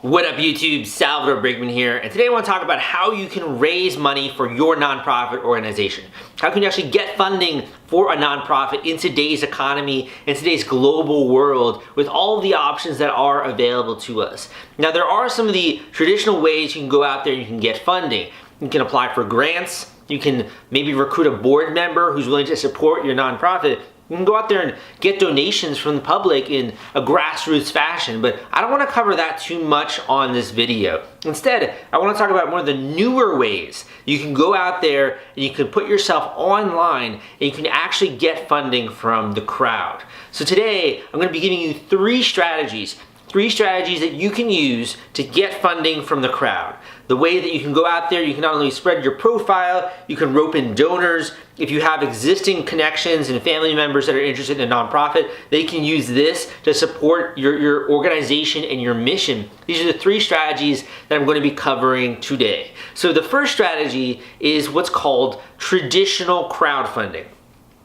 What up YouTube, Salvador Brinkman here, and today I want to talk about how you can raise money for your nonprofit organization. How can you actually get funding for a nonprofit in today's economy, in today's global world, with all the options that are available to us. Now there are some of the traditional ways you can go out there and you can get funding. You can apply for grants, you can maybe recruit a board member who's willing to support your nonprofit. You can go out there and get donations from the public in a grassroots fashion, but I don't want to cover that too much on this video. Instead, I want to talk about more of the newer ways you can go out there and you can put yourself online and you can actually get funding from the crowd. So today, I'm going to be giving you three strategies that you can use to get funding from the crowd. The way that you can go out there, you can not only spread your profile, you can rope in donors. If you have existing connections and family members that are interested in a nonprofit, they can use this to support your organization and your mission. These are the three strategies that I'm going to be covering today. So the first strategy is what's called traditional crowdfunding.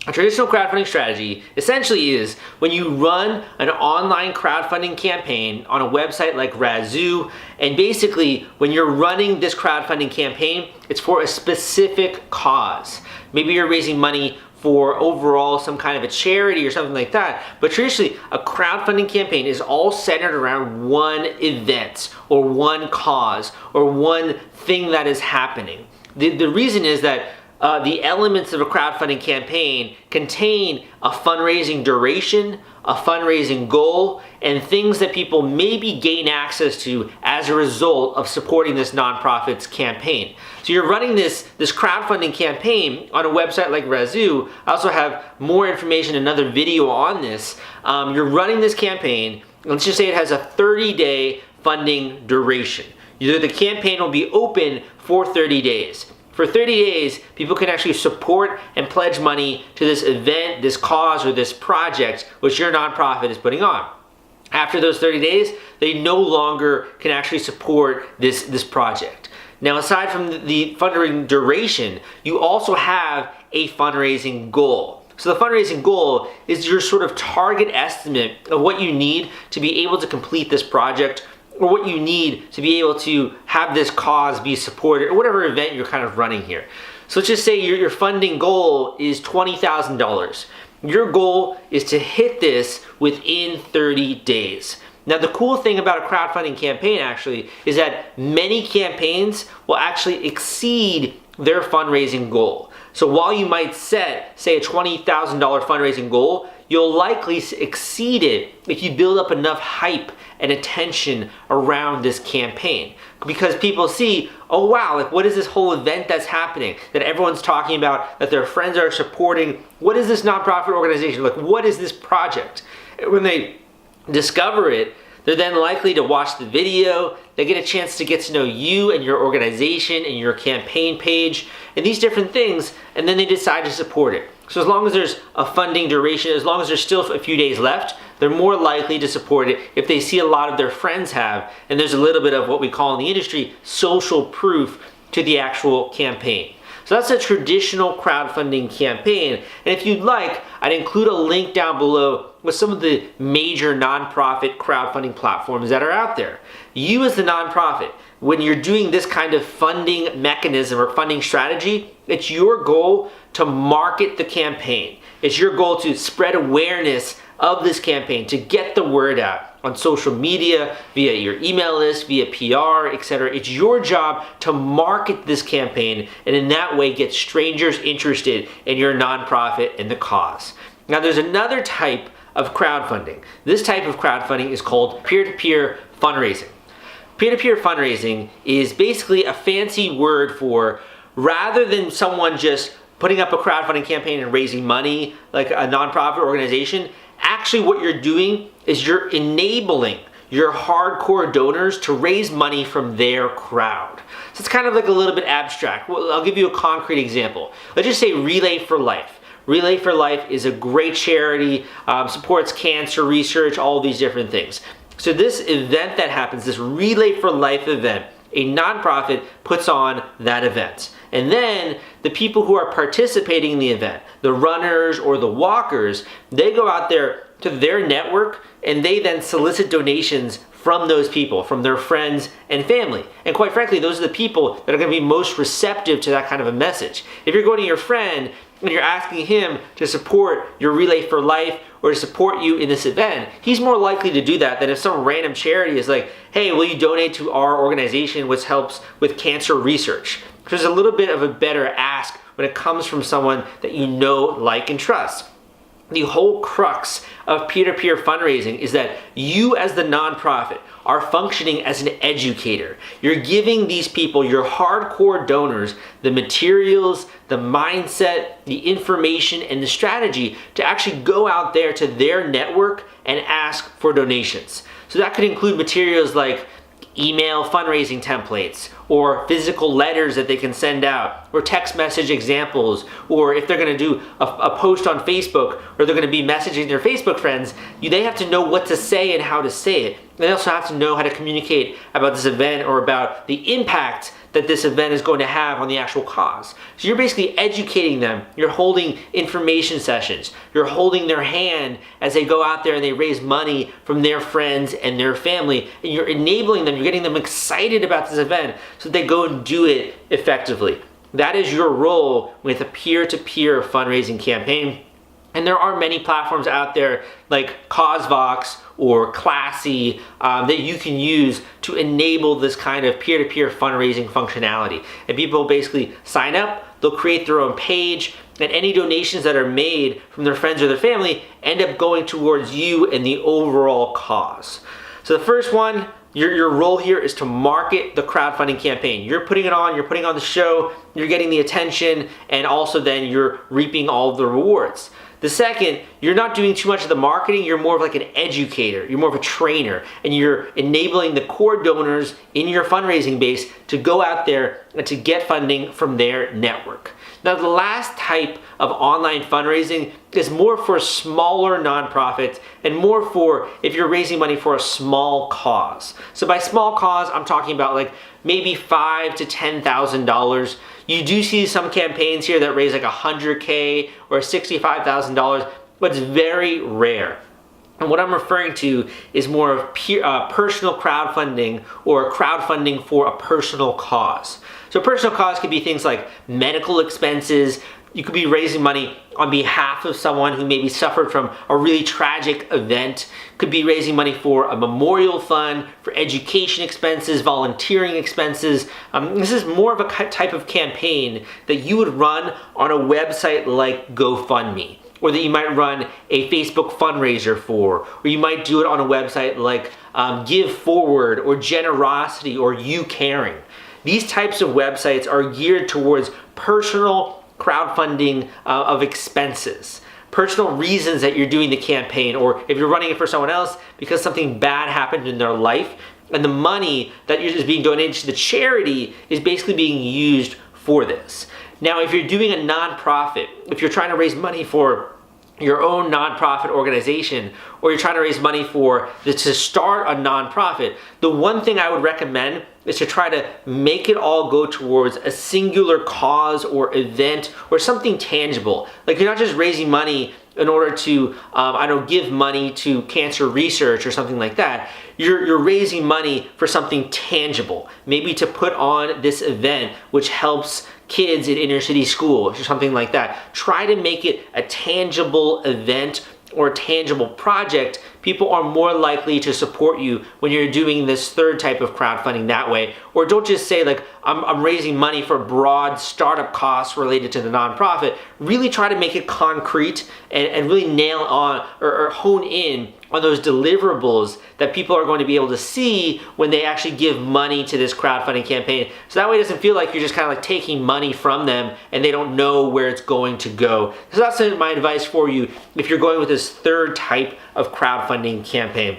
A traditional crowdfunding strategy essentially is when you run an online crowdfunding campaign on a website like Razoo, and basically when you're running this crowdfunding campaign, it's for a specific cause. Maybe you're raising money for overall some kind of a charity or something like that, but traditionally a crowdfunding campaign is all centered around one event or one cause or one thing that is happening. The reason is that the elements of a crowdfunding campaign contain a fundraising duration, a fundraising goal, and things that people maybe gain access to as a result of supporting this nonprofit's campaign. So you're running this crowdfunding campaign on a website like Razoo. I also have more information, another video on this. You're running this campaign, let's just say it has a 30-day funding duration. The campaign will be open for 30 days. For 30 days, people can actually support and pledge money to this event, this cause, or this project which your nonprofit is putting on. After those 30 days, they no longer can actually support this project. Now, aside from the fundraising duration, you also have a fundraising goal. So the fundraising goal is your sort of target estimate of what you need to be able to complete this project, or what you need to be able to have this cause be supported, or whatever event you're kind of running here. So let's just say your funding goal is $20,000. Your goal is to hit this within 30 days. Now the cool thing about a crowdfunding campaign actually is that many campaigns will actually exceed their fundraising goal. So while you might set, say, a $20,000 fundraising goal, you'll likely exceed it if you build up enough hype and attention around this campaign. Because people see, oh wow, like what is this whole event that's happening that everyone's talking about, that their friends are supporting? What is this nonprofit organization? Like what is this project? When they discover it, they're then likely to watch the video, they get a chance to get to know you and your organization and your campaign page and these different things, and then they decide to support it. So as long as there's a funding duration, as long as there's still a few days left, they're more likely to support it if they see a lot of their friends have, and there's a little bit of what we call in the industry social proof to the actual campaign. So that's a traditional crowdfunding campaign, and if you'd like, I'd include a link down below with some of the major nonprofit crowdfunding platforms that are out there. You as the nonprofit, when you're doing this kind of funding mechanism or funding strategy, it's your goal to market the campaign. It's your goal to spread awareness of this campaign, to get the word out on social media, via your email list, via PR, etc. It's your job to market this campaign and in that way get strangers interested in your nonprofit and the cause. Now there's another type of crowdfunding. This type of crowdfunding is called peer-to-peer fundraising. Peer-to-peer fundraising is basically a fancy word for, rather than someone just putting up a crowdfunding campaign and raising money like a nonprofit organization, actually what you're doing is you're enabling your hardcore donors to raise money from their crowd. So it's kind of like a little bit abstract. Well, I'll give you a concrete example. Let's just say Relay for Life. Relay for Life is a great charity, supports cancer research, all these different things. So this event that happens, this Relay for Life event, a nonprofit puts on that event. And then the people who are participating in the event, the runners or the walkers, they go out there to their network and they then solicit donations from those people, from their friends and family. And quite frankly, those are the people that are going to be most receptive to that kind of a message. If you're going to your friend and you're asking him to support your Relay for Life or to support you in this event, he's more likely to do that than if some random charity is like, hey, will you donate to our organization which helps with cancer research? There's a little bit of a better ask when it comes from someone that you know, like, and trust. The whole crux of peer-to-peer fundraising is that you as the nonprofit are functioning as an educator. You're giving these people, your hardcore donors, the materials, the mindset, the information, and the strategy to actually go out there to their network and ask for donations. So that could include materials like email fundraising templates, or physical letters that they can send out, or text message examples, or if they're going to do a post on Facebook, or they're going to be messaging their Facebook friends, they have to know what to say and how to say it. They also have to know how to communicate about this event or about the impact that this event is going to have on the actual cause. So you're basically educating them. You're holding information sessions. You're holding their hand as they go out there and they raise money from their friends and their family. And you're enabling them, you're getting them excited about this event so that they go and do it effectively. That is your role with a peer-to-peer fundraising campaign. And there are many platforms out there like CauseVox or Classy that you can use to enable this kind of peer-to-peer fundraising functionality. And people basically sign up, they'll create their own page, and any donations that are made from their friends or their family end up going towards you and the overall cause. So the first one, your role here is to market the crowdfunding campaign. You're putting it on, you're putting on the show, you're getting the attention, and also then you're reaping all of the rewards. The second, you're not doing too much of the marketing, you're more of like an educator, you're more of a trainer, and you're enabling the core donors in your fundraising base to go out there and to get funding from their network. Now, the last type of online fundraising is more for smaller nonprofits and more for if you're raising money for a small cause. So by small cause, I'm talking about like maybe $5,000 to $10,000. You do see some campaigns here that raise like $100K or $65,000, but it's very rare. And what I'm referring to is more of personal crowdfunding or crowdfunding for a personal cause. So personal cause could be things like medical expenses. You could be raising money on behalf of someone who maybe suffered from a really tragic event. Could be raising money for a memorial fund, for education expenses, volunteering expenses. This is more of a type of campaign that you would run on a website like GoFundMe, or that you might run a Facebook fundraiser for, or you might do it on a website like Give Forward or Generosity or You Caring. These types of websites are geared towards personal crowdfunding of expenses, personal reasons that you're doing the campaign, or if you're running it for someone else because something bad happened in their life, and the money that is being donated to the charity is basically being used for this. Now, if you're doing a nonprofit, if you're trying to raise money for your own nonprofit organization, or you're trying to raise money to start a nonprofit, the one thing I would recommend is to try to make it all go towards a singular cause or event or something tangible. Like, you're not just raising money in order to, give money to cancer research or something like that. You're raising money for something tangible, maybe to put on this event which helps kids in inner city schools or something like that. Try to make it a tangible event or a tangible project. People are more likely to support you when you're doing this third type of crowdfunding that way. Or don't just say like, I'm raising money for broad startup costs related to the nonprofit. Really try to make it concrete and really nail on or hone in on those deliverables that people are going to be able to see when they actually give money to this crowdfunding campaign. So that way it doesn't feel like you're just kind of like taking money from them and they don't know where it's going to go. So that's my advice for you if you're going with this third type of crowdfunding campaign.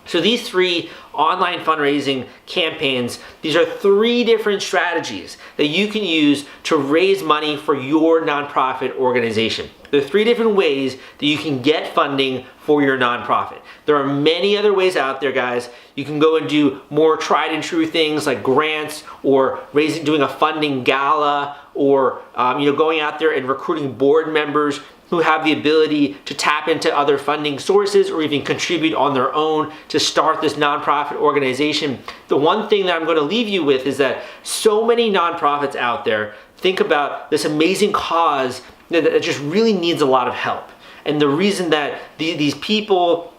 So these three online fundraising campaigns, these are three different strategies that you can use to raise money for your nonprofit organization. There are three different ways that you can get funding for your nonprofit. There are many other ways out there, guys. You can go and do more tried and true things like grants or doing a funding gala or going out there and recruiting board members who have the ability to tap into other funding sources or even contribute on their own to start this nonprofit organization. The one thing that I'm going to leave you with is that so many nonprofits out there think about this amazing cause that just really needs a lot of help. And the reason that these people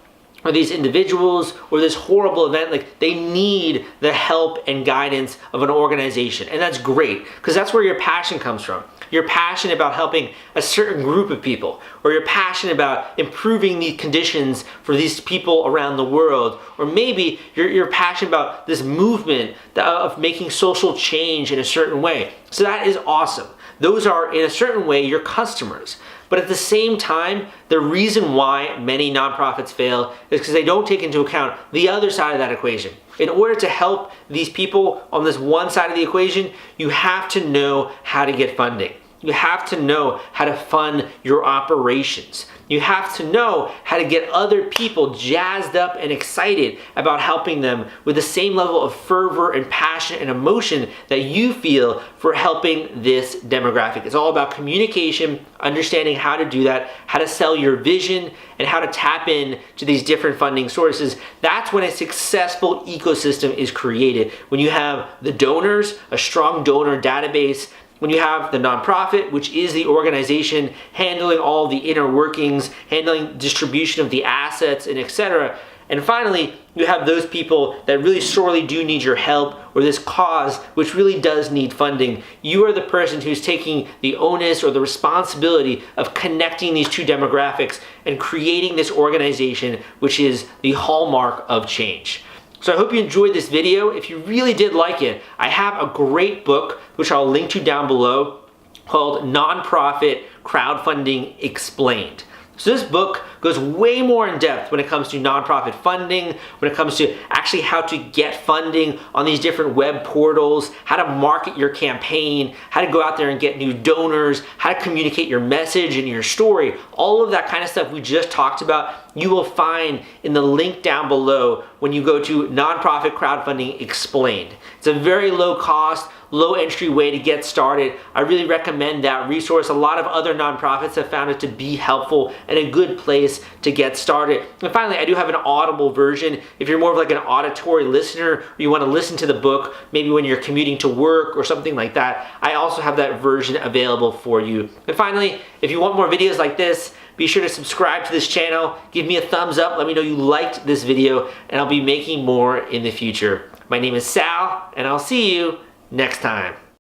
or these individuals or this horrible event, like, they need the help and guidance of an organization. And that's great, because that's where your passion comes from. You're passionate about helping a certain group of people, or you're passionate about improving the conditions for these people around the world, or maybe you're passionate about this movement of making social change in a certain way. So that is awesome. Those are, in a certain way, your customers. But at the same time, the reason why many nonprofits fail is because they don't take into account the other side of that equation. In order to help these people on this one side of the equation, you have to know how to get funding. You have to know how to fund your operations. You have to know how to get other people jazzed up and excited about helping them with the same level of fervor and passion and emotion that you feel for helping this demographic. It's all about communication, understanding how to do that, how to sell your vision, and how to tap in to these different funding sources. That's when a successful ecosystem is created. When you have the donors, a strong donor database, when you have the nonprofit, which is the organization handling all the inner workings, handling distribution of the assets, and etc. And finally, you have those people that really sorely do need your help, or this cause which really does need funding. You are the person who's taking the onus or the responsibility of connecting these two demographics and creating this organization, which is the hallmark of change. So I hope you enjoyed this video. If you really did like it, I have a great book, which I'll link to down below, called Nonprofit Crowdfunding Explained. So this book goes way more in depth when it comes to nonprofit funding, when it comes to actually how to get funding on these different web portals, how to market your campaign, how to go out there and get new donors, how to communicate your message and your story. All of that kind of stuff we just talked about, you will find in the link down below when you go to Nonprofit Crowdfunding Explained. It's a very low cost, low entry way to get started. I really recommend that resource. A lot of other nonprofits have found it to be helpful and a good place to get started. And finally, I do have an Audible version. If you're more of like an auditory listener, or you want to listen to the book, maybe when you're commuting to work or something like that, I also have that version available for you. And finally, if you want more videos like this, be sure to subscribe to this channel, give me a thumbs up, let me know you liked this video, and I'll be making more in the future. My name is Sal, and I'll see you next time.